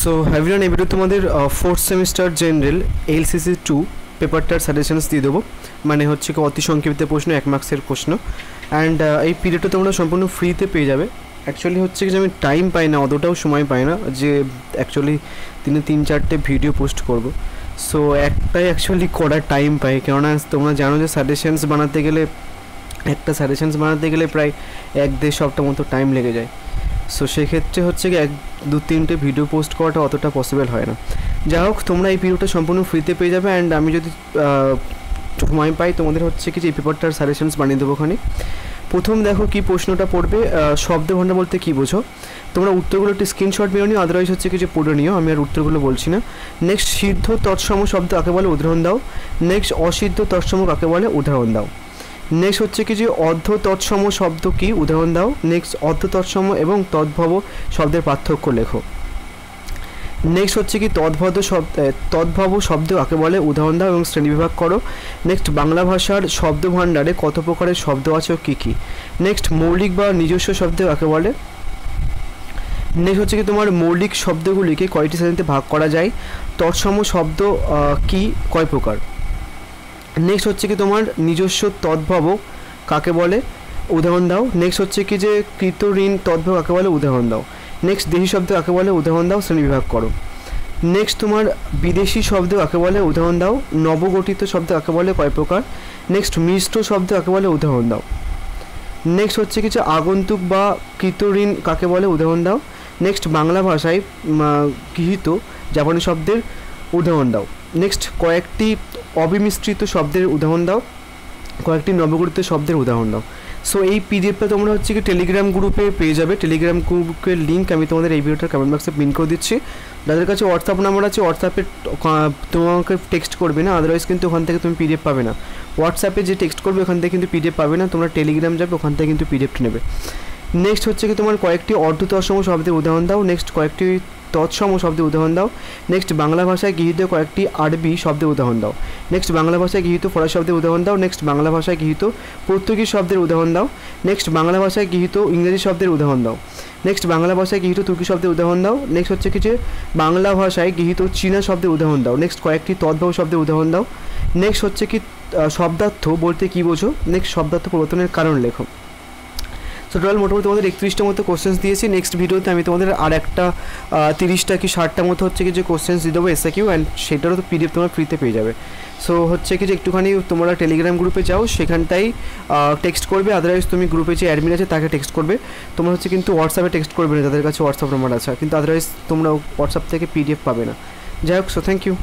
So everyone, এই video তোমাদের fourth semester general LCC 2 পেপারটার সাজেশনস দিয়ে দেবো। মানে হচ্ছে কি অতি সংক্ষিপ্ত প্রশ্ন, 1 মার্কসের প্রশ্ন। অ্যান্ড এই পিরিয়ডটা তোমরা সম্পূর্ণ ফ্রিতে পেয়ে যাবে। অ্যাকচুয়ালি হচ্ছে কি যে আমি টাইম পাই না, অতটাও সময় পাই না যে অ্যাকচুয়ালি দিনে 3-4টে ভিডিও পোস্ট করব। সো একটাই অ্যাকচুয়ালি করার টাইম পাই, কেননা তোমরা জানো যে সাজেশনস বানাতে গেলে প্রায় 1-1.5 সপ্তাহ মতো টাইম লেগে যায়। সো সেক্ষেত্রে হচ্ছে কি 1-2-3টে ভিডিও পোস্ট করাটা অতটা পসিবল হয় না। যাই হোক, তোমরা এই ভিডিওটা সম্পূর্ণ ফ্রিতে পেয়ে যাবে। অ্যান্ড আমি যদি সময় পাই তোমাদের হচ্ছে কি যে এই পেপারটার সাজেশনস বানিয়ে দেবো ওখানে। প্রথম দেখো কি প্রশ্নটা পড়বে, শব্দভাণ্ডার বলতে কী বোঝো। তোমরা উত্তরগুলো একটু স্ক্রিনশট বেরো নিও, আদারওয়াইজ হচ্ছে কি যে পড়ে নিও, আমি আর উত্তরগুলো বলছি না। নেক্সট, সিদ্ধ তৎসম শব্দ কাকে বলে, উদাহরণ দাও। নেক্সট, অসিদ্ধ তৎসম কাকে বলে, উদাহরণ দাও। নেক্সট হচ্ছে কি যে অর্ধ তৎসম শব্দ কি, উদাহরণ দাও। নেক্সট, অর্ধ তৎসম এবং তদ্ভব শব্দের পার্থক্য লেখো। নেক্সট হচ্ছে কি তদ্ভব শব্দ কাকে বলে, উদাহরণ দাও এবং শ্রেণীবিভাগ করো। নেক্সট, বাংলা ভাষার শব্দভাণ্ডারে কত প্রকারের শব্দ আছে ও কী কী। নেক্সট, মৌলিক বা নিজস্ব শব্দ কাকে বলে। নেক্সট হচ্ছে কি তোমার মৌলিক শব্দগুলিকে কয়টি শ্রেণীতে ভাগ করা যায়, তৎসম শব্দ কি, কয় প্রকার। নেক্সট হচ্ছে কি তোমার নিজস্ব তদ্ভব কাকে বলে, উদাহরণ দাও। নেক্সট হচ্ছে কি যে কৃত ঋণ তদ্ভব কাকে বলে, উদাহরণ দাও। নেক্সট, দেশি শব্দ কাকে বলে, উদাহরণ দাও, শ্রেণীবিভাগ করো। নেক্সট, তোমার বিদেশি শব্দ কাকে বলে, উদাহরণ দাও। নবগঠিত শব্দ কাকে বলে, কয় প্রকার। নেক্সট, মিশ্র শব্দ কাকে বলে, উদাহরণ দাও। নেক্সট হচ্ছে কি যে আগন্তুক বা কৃত ঋণ কাকে বলে, উদাহরণ দাও। নেক্সট, বাংলা ভাষায় গৃহীত জাপানি শব্দের উদাহরণ দাও। নেক্সট, কয়েকটি অবিমিশ্রিত শব্দের উদাহরণ দাও, কয়েকটি নবগঠিত শব্দের উদাহরণ দাও। সো এই পিডিএফটা তোমরা হচ্ছে কি টেলিগ্রাম গ্রুপে পেয়ে যাবে। টেলিগ্রাম গ্রুপের লিঙ্ক আমি তোমাদের এই ভিডিওটার কমেন্ট বক্সে পিন করে দিচ্ছি। যাদের কাছে হোয়াটসঅ্যাপ নাম্বার আছে, হোয়াটসঅ্যাপে তোমাকে টেক্সট করবে না, আদারওয়াইজ কিন্তু ওখান থেকে তুমি পিডিএফ পাবে না। হোয়াটসঅ্যাপে যে টেক্সট করবে ওখান থেকে কিন্তু পিডিএফ পাবে না, তোমরা টেলিগ্রাম যাবে, ওখান থেকে কিন্তু পিডিএফটা নেবে। নেক্সট হচ্ছে কি তোমার কয়েকটি অর্ধ তৎসম শব্দের উদাহরণ দাও। নেক্সট, কয়েকটি তৎসম শব্দের উদাহরণ দাও। নেক্সট, বাংলা ভাষায় গৃহীত কয়েকটি আরবি শব্দের উদাহরণ দাও। নেক্সট, বাংলা ভাষায় গৃহীত ফরাসি শব্দের উদাহরণ দাও। নেক্সট, বাংলা ভাষায় গৃহীত পর্তুগিজ শব্দের উদাহরণ দাও। নেক্সট, বাংলা ভাষায় গৃহীত ইংরেজি শব্দের উদাহরণ দাও। নেক্সট, বাংলা ভাষায় গৃহীত তুর্কি শব্দের উদাহরণ দাও। নেক্সট হচ্ছে কি যে বাংলা ভাষায় গৃহীত চীনা শব্দের উদাহরণ দাও। নেক্সট, কয়েকটি তদ্ভব শব্দের উদাহরণ দাও। নেক্সট হচ্ছে কি শব্দার্থ বলতে কী বোঝো। নেক্সট, শব্দার্থ পরিবর্তনের কারণ লেখো। সো টোটাল মোটামুটি তোমাদের 31টা মতো কোশ্চেন্স দিয়েছি। নেক্সট ভিডিওতে আমি তোমাদের আর একটা 30টা কি 60টা মতো হচ্ছে কি যে কোশ্চেন্স দিয়ে দেবো এসএকিউ, অ্যান্ড সেটারও তো পিডিএফ তোমরা ফ্রিতে পেয়ে যাবে। সো হচ্ছে কি যে একটুখানি তোমরা টেলিগ্রাম গ্রুপে যাও, সেখানটাই টেক্সট করবে, আদারওয়াইজ তুমি গ্রুপে যে অ্যাডমিন আছে তাকে টেক্সট করবে। তোমরা হচ্ছে কিন্তু হোয়াটসঅ্যাপে টেক্সট করবে না, যাদের কাছে হোয়াটসঅ্যাপ নাম্বার আছে, কিন্তু আদারওয়াইজ তোমরা হোয়াটসঅ্যাপ থেকে পিডিএফ পাবে না। যাই হোক, সো থ্যাংক ইউ।